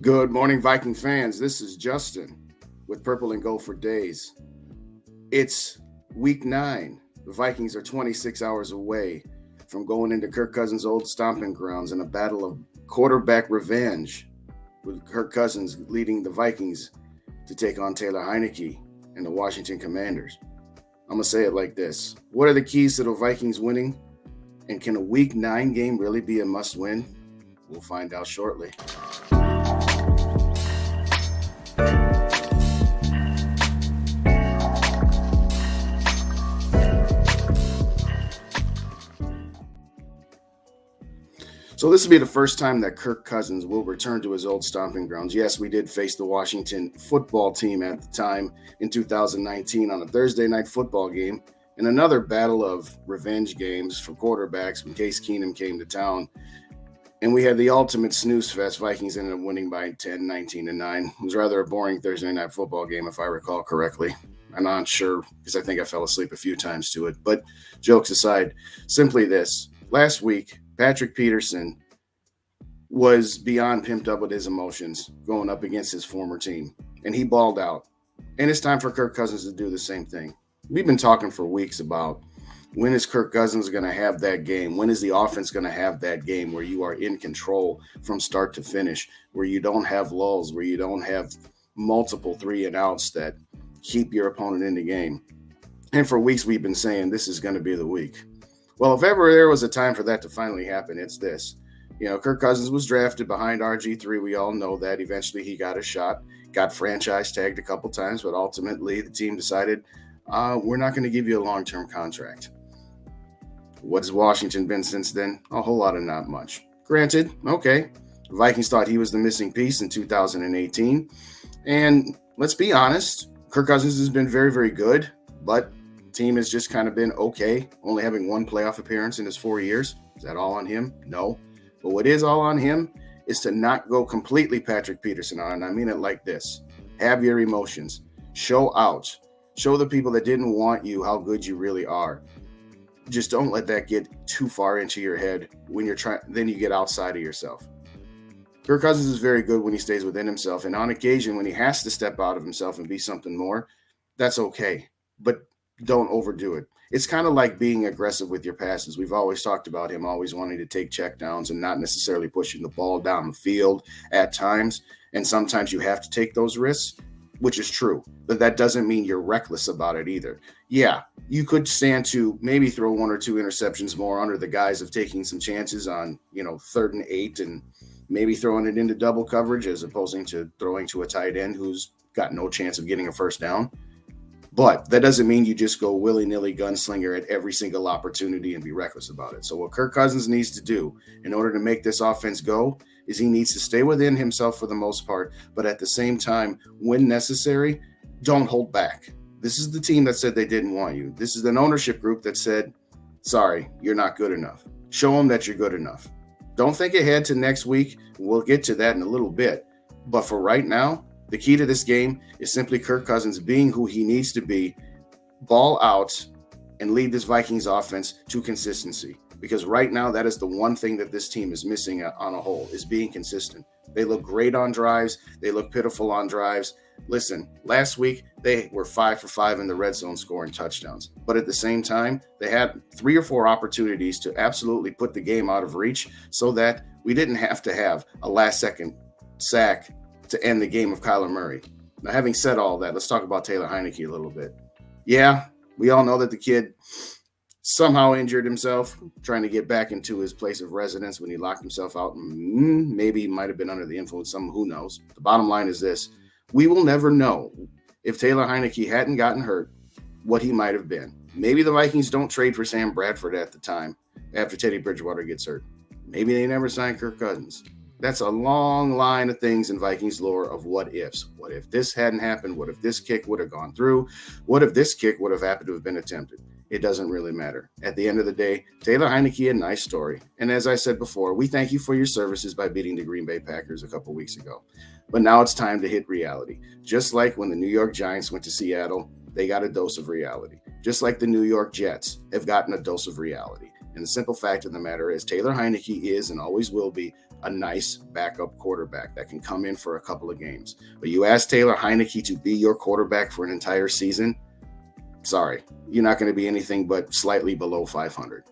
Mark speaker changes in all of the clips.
Speaker 1: Good morning, Viking fans. This is Justin with Purple and Gold for Days. It's week 9. The Vikings are 26 hours away from going into Kirk Cousins' old stomping grounds in a battle of quarterback revenge, with Kirk Cousins leading the Vikings to take on Taylor Heinicke and the Washington Commanders. I'm going to say it like this. What are the keys to the Vikings winning? And can a week 9 game really be a must-win? We'll find out shortly. So this will be the first time that Kirk Cousins will return to his old stomping grounds. Yes, we did face the Washington football team at the time in 2019 on a Thursday night football game, and another battle of revenge games for quarterbacks when Case Keenum came to town. And we had the ultimate snooze fest. Vikings ended up winning by 10, 19-9. It was rather a boring Thursday night football game, if I recall correctly. I'm not sure because I think I fell asleep a few times to it. But jokes aside, simply this. Last week, Patrick Peterson was beyond pimped up with his emotions going up against his former team, and he balled out. And it's time for Kirk Cousins to do the same thing. We've been talking for weeks about when is Kirk Cousins going to have that game? When is the offense going to have that game where you are in control from start to finish, where you don't have lulls, where you don't have multiple 3-and-outs that keep your opponent in the game? And for weeks we've been saying this is going to be the week. Well, if ever there was a time for that to finally happen, it's this. You know, Kirk Cousins was drafted behind RG3. We all know that. Eventually he got a shot, got franchise tagged a couple times, but ultimately the team decided we're not going to give you a long-term contract. What has Washington been since then? A whole lot of not much. Granted, okay, the Vikings thought he was the missing piece in 2018. And let's be honest, Kirk Cousins has been very, very good, but team has just kind of been okay, only having one playoff appearance in his 4 years. Is that all on him? No. But what is all on him is to not go completely Patrick Peterson on, and I mean it like this. Have your emotions. Show out. Show the people that didn't want you how good you really are. Just don't let that get too far into your head when you're trying. Then you get outside of yourself. Kirk Cousins is very good when he stays within himself, and on occasion when he has to step out of himself and be something more, that's okay. But don't overdo it. It's kind of like being aggressive with your passes. We've always talked about him always wanting to take checkdowns and not necessarily pushing the ball down the field at times. And sometimes you have to take those risks, which is true. But that doesn't mean you're reckless about it either. Yeah, you could stand to maybe throw 1 or 2 interceptions more under the guise of taking some chances on, 3rd and 8 and maybe throwing it into double coverage as opposed to throwing to a tight end who's got no chance of getting a first down. But that doesn't mean you just go willy-nilly gunslinger at every single opportunity and be reckless about it. So what Kirk Cousins needs to do in order to make this offense go is he needs to stay within himself for the most part, but at the same time, when necessary, don't hold back. This is the team that said they didn't want you. This is an ownership group that said, sorry, you're not good enough. Show them that you're good enough. Don't think ahead to next week. We'll get to that in a little bit. But for right now, the key to this game is simply Kirk Cousins being who he needs to be, ball out, and lead this Vikings offense to consistency. Because right now, that is the one thing that this team is missing on a whole, is being consistent. They look great on drives. They look pitiful on drives. Listen, last week, they were 5 for 5 in the red zone scoring touchdowns. But at the same time, they had 3 or 4 opportunities to absolutely put the game out of reach so that we didn't have to have a last-second sack to end the game of Kyler Murray. Now, having said all that, let's talk about Taylor Heinicke a little bit. Yeah, we all know that the kid somehow injured himself trying to get back into his place of residence when he locked himself out. Maybe he might have been under the influence. Who knows? The bottom line is this. We will never know if Taylor Heinicke hadn't gotten hurt, what he might have been. Maybe the Vikings don't trade for Sam Bradford at the time after Teddy Bridgewater gets hurt. Maybe they never signed Kirk Cousins. That's a long line of things in Vikings lore of what ifs. What if this hadn't happened? What if this kick would have gone through? What if this kick would have happened to have been attempted? It doesn't really matter. At the end of the day, Taylor Heinicke, a nice story. And as I said before, we thank you for your services by beating the Green Bay Packers a couple weeks ago. But now it's time to hit reality. Just like when the New York Giants went to Seattle, they got a dose of reality. Just like the New York Jets have gotten a dose of reality. And the simple fact of the matter is Taylor Heinicke is and always will be a nice backup quarterback that can come in for a couple of games. But you ask Taylor Heinicke to be your quarterback for an entire season, sorry, you're not going to be anything but slightly below 500.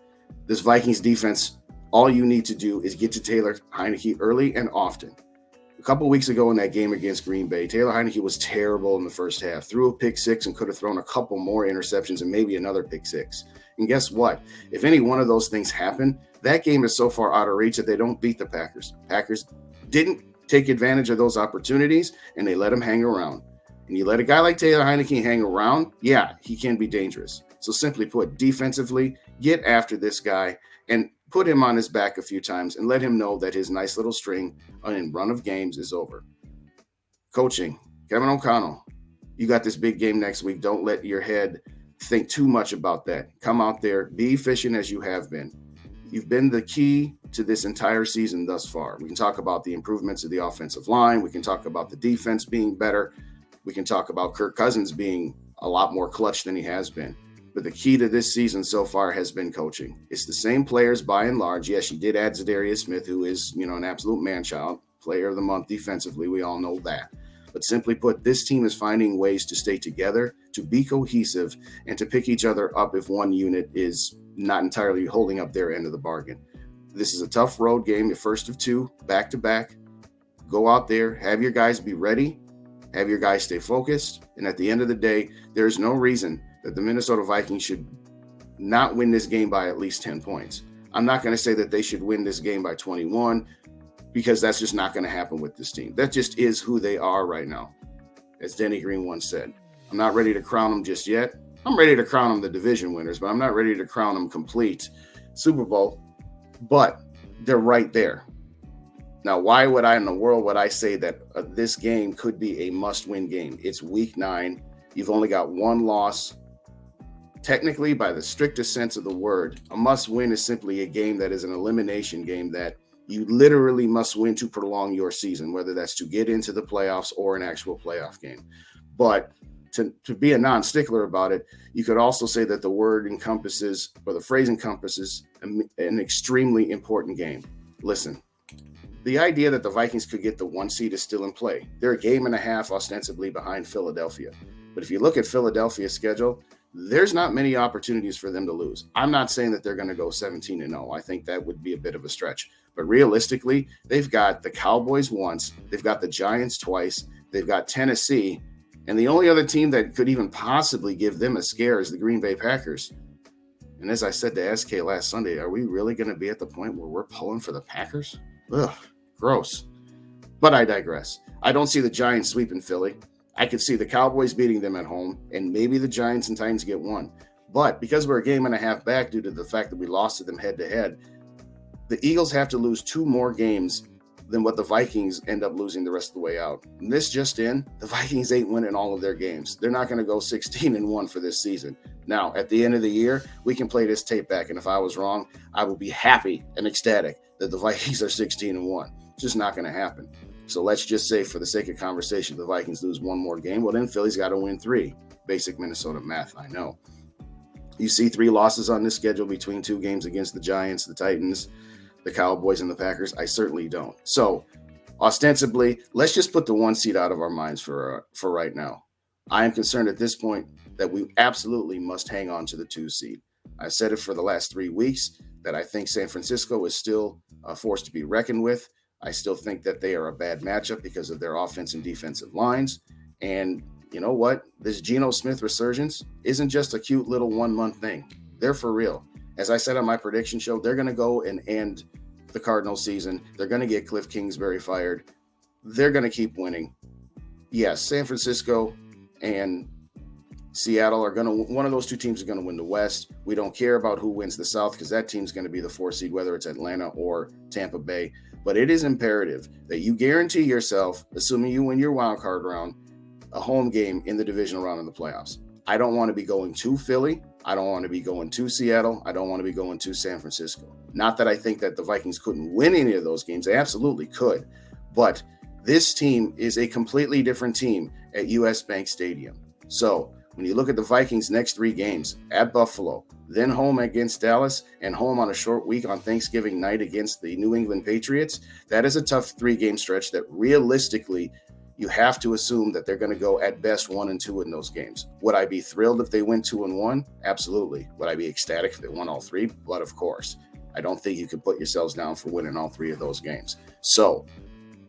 Speaker 1: This Vikings defense, all you need to do is get to Taylor Heinicke early and often. A couple of weeks ago in that game against Green Bay, Taylor Heinicke was terrible in the first half, threw a pick six and could have thrown a couple more interceptions and maybe another pick six. And guess what? If any one of those things happen, that game is so far out of reach that they don't beat the Packers. Packers didn't take advantage of those opportunities, and they let him hang around. And you let a guy like Taylor Heinicke hang around, yeah, he can be dangerous. So simply put, defensively, get after this guy and put him on his back a few times and let him know that his nice little string and run of games is over. Coaching, Kevin O'Connell, you got this big game next week. Don't let your head think too much about that. Come out there, be efficient as you have been. You've been the key to this entire season thus far. We can talk about the improvements of the offensive line. We can talk about the defense being better. We can talk about Kirk Cousins being a lot more clutch than he has been. But the key to this season so far has been coaching. It's the same players by and large. Yes, you did add Zadarius Smith, who is, an absolute man-child, player of the month defensively. We all know that. But simply put, this team is finding ways to stay together, to be cohesive, and to pick each other up if one unit is not entirely holding up their end of the bargain. This is a tough road game, your first of two, back-to-back. Go out there, have your guys be ready, have your guys stay focused, and at the end of the day, there's no reason that the Minnesota Vikings should not win this game by at least 10 points. I'm not going to say that they should win this game by 21 because that's just not going to happen with this team. That just is who they are right now, as Denny Green once said. I'm not ready to crown them just yet. I'm ready to crown them the division winners, but I'm not ready to crown them complete Super Bowl. But they're right there. Now, why would I in the world would I say that this game could be a must-win game? It's week 9. You've only got one loss. Technically, by the strictest sense of the word, a must-win is simply a game that is an elimination game that you literally must win to prolong your season, whether that's to get into the playoffs or an actual playoff game. But to be a non-stickler about it, you could also say that the word encompasses, or the phrase encompasses, an extremely important game. Listen, the idea that the Vikings could get the 1 seed is still in play. They're a game and a half ostensibly behind Philadelphia. But if you look at Philadelphia's schedule, there's not many opportunities for them to lose. I'm not saying that they're going to go 17-0. I think that would be a bit of a stretch. But realistically, they've got the Cowboys once, they've got the Giants twice, they've got Tennessee, and the only other team that could even possibly give them a scare is the Green Bay Packers. And as I said to SK last Sunday, are we really going to be at the point where we're pulling for the Packers? Ugh, gross. But I digress. I don't see the Giants sweeping Philly. I could see the Cowboys beating them at home, and maybe the Giants and Titans get one. But because we're a game and a half back due to the fact that we lost to them head-to-head, the Eagles have to lose 2 more games than what the Vikings end up losing the rest of the way out. And this just in, the Vikings ain't winning all of their games. They're not going to go 16-1 for this season. Now, at the end of the year, we can play this tape back, and if I was wrong, I would be happy and ecstatic that the Vikings are 16-1. It's just not going to happen. So let's just say, for the sake of conversation, the Vikings lose 1 more game. Well, then Philly's got to win 3. Basic Minnesota math, I know. You see 3 losses on this schedule between 2 games against the Giants, the Titans, the Cowboys, and the Packers? I certainly don't. So ostensibly, let's just put the 1 seed out of our minds for right now. I am concerned at this point that we absolutely must hang on to the 2 seed. I've said it for the last 3 weeks that I think San Francisco is still a force to be reckoned with. I still think that they are a bad matchup because of their offense and defensive lines. And you know what? This Geno Smith resurgence isn't just a cute little 1-month thing. They're for real. As I said on my prediction show, they're going to go and end the Cardinals season. They're going to get Cliff Kingsbury fired. They're going to keep winning. Yes, San Francisco and Seattle are going to, one of those 2 teams is going to win the West. We don't care about who wins the South because that team's going to be the 4 seed, whether it's Atlanta or Tampa Bay. But it is imperative that you guarantee yourself, assuming you win your wild card round, a home game in the divisional round in the playoffs. I don't want to be going to Philly. I don't want to be going to Seattle. I don't want to be going to San Francisco. Not that I think that the Vikings couldn't win any of those games. They absolutely could. But this team is a completely different team at US Bank Stadium. So When you look at the Vikings' next 3 games, at Buffalo, then home against Dallas, and home on a short week on Thanksgiving night against the New England Patriots, that is a tough 3-game stretch that realistically you have to assume that they're going to go at best 1-2 in those games. Would I be thrilled if they went 2-1? Absolutely. Would I be ecstatic if they won all 3? But of course, I don't think you could put yourselves down for winning all 3 of those games. So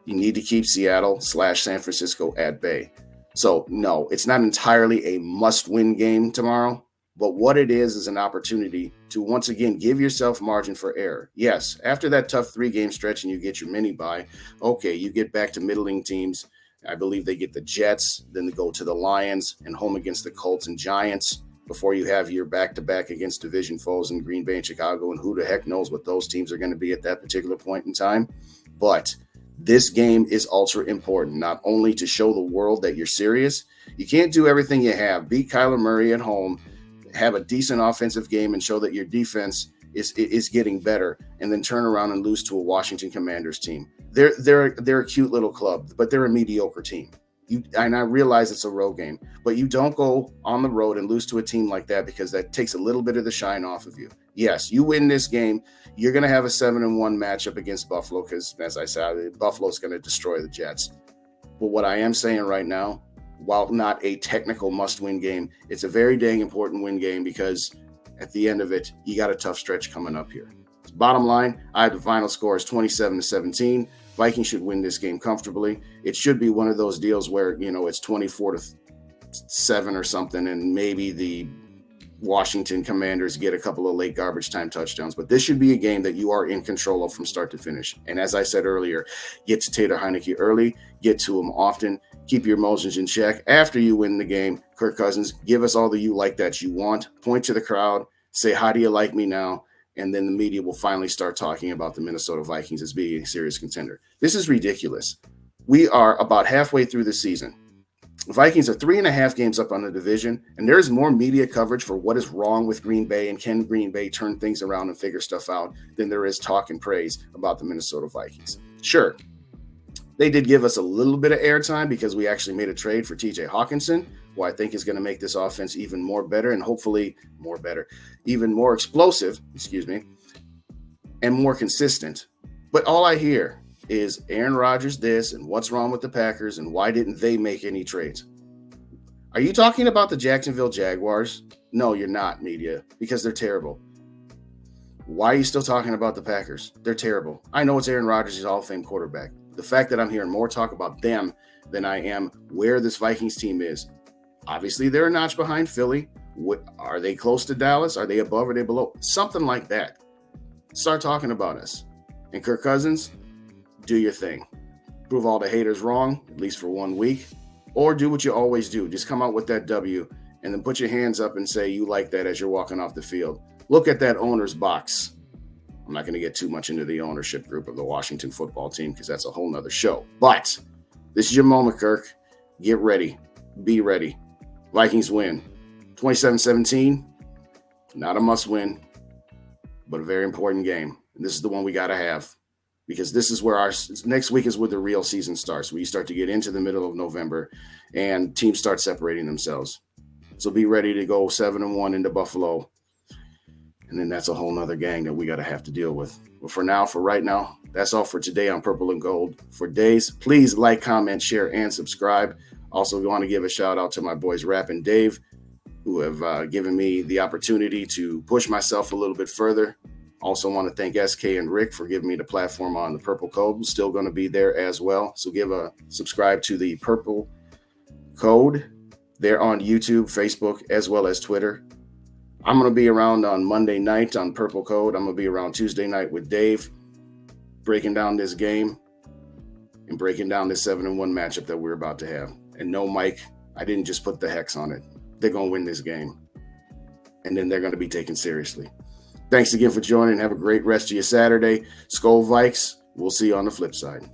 Speaker 1: you need to keep Seattle/San Francisco at bay. So no, it's not entirely a must-win game tomorrow, but what it is an opportunity to once again give yourself margin for error. Yes, after that tough 3-game stretch and you get your mini bye, okay, you get back to middling teams. I believe they get the Jets, then they go to the Lions and home against the Colts and Giants before you have your back-to-back against division foes in Green Bay and Chicago, and who the heck knows what those teams are going to be at that particular point in time. But this game is ultra important, not only to show the world that you're serious. You can't do everything you have. Beat Kyler Murray at home, have a decent offensive game, and show that your defense is getting better, and then turn around and lose to a Washington Commanders team. They're a cute little club, but they're a mediocre team. And I realize it's a road game, but you don't go on the road and lose to a team like that because that takes a little bit of the shine off of you. Yes, you win this game, you're going to have a 7-1 matchup against Buffalo because, as I said, Buffalo's going to destroy the Jets. But what I am saying right now, while not a technical must-win game, it's a very dang important win game because at the end of it, you got a tough stretch coming up here. Bottom line, I have the final score is 27-17. Vikings should win this game comfortably. It should be one of those deals where, it's 24-7 or something, and maybe the Washington Commanders get a couple of late garbage time touchdowns. But this should be a game that you are in control of from start to finish. And as I said earlier, get to Taylor Heinicke early, get to him often, keep your emotions in check. After you win the game, Kirk Cousins, give us all the you like that you want. Point to the crowd, say, how do you like me now? And then the media will finally start talking about the Minnesota Vikings as being a serious contender. This is ridiculous. We are about halfway through the season. The Vikings are 3.5 games up on the division, and there is more media coverage for what is wrong with Green Bay and can Green Bay turn things around and figure stuff out than there is talk and praise about the Minnesota Vikings. Sure, they did give us a little bit of airtime because we actually made a trade for TJ Hawkinson, who I think is going to make this offense even more better and hopefully even more explosive, and more consistent. But all I hear is Aaron Rodgers this and what's wrong with the Packers and why didn't they make any trades? Are you talking about the Jacksonville Jaguars? No, you're not, media, because they're terrible. Why are you still talking about the Packers? They're terrible. I know it's Aaron Rodgers, he's a Hall of Fame quarterback. The fact that I'm hearing more talk about them than I am where this Vikings team is. Obviously, they're a notch behind Philly. Are they close to Dallas? Are they above or are they below? Something like that. Start talking about us. And Kirk Cousins, do your thing. Prove all the haters wrong, at least for 1 week. Or do what you always do. Just come out with that W and then put your hands up and say you like that as you're walking off the field. Look at that owner's box. I'm not going to get too much into the ownership group of the Washington football team because that's a whole nother show. But this is your moment, Kirk. Get ready. Be ready. Vikings win. 27-17. Not a must win, but a very important game. And this is the one we got to have because this is where our next week is where the real season starts. We start to get into the middle of November and teams start separating themselves. So be ready to go 7-1 into Buffalo. And then that's a whole nother gang that we got to have to deal with. But for right now, that's all for today on Purple and Gold. For days, please like, comment, share, and subscribe. Also, we want to give a shout out to my boys Rap and Dave, who have given me the opportunity to push myself a little bit further. Also want to thank SK and Rick for giving me the platform on the Purple Code. Still going to be there as well. So subscribe to the Purple Code. They're on YouTube, Facebook, as well as Twitter. I'm going to be around on Monday night on Purple Code. I'm going to be around Tuesday night with Dave, breaking down this game and breaking down this 7-1 matchup that we're about to have. And no, Mike, I didn't just put the hex on it. They're going to win this game. And then they're going to be taken seriously. Thanks again for joining. Have a great rest of your Saturday. Skol Vikes. We'll see you on the flip side.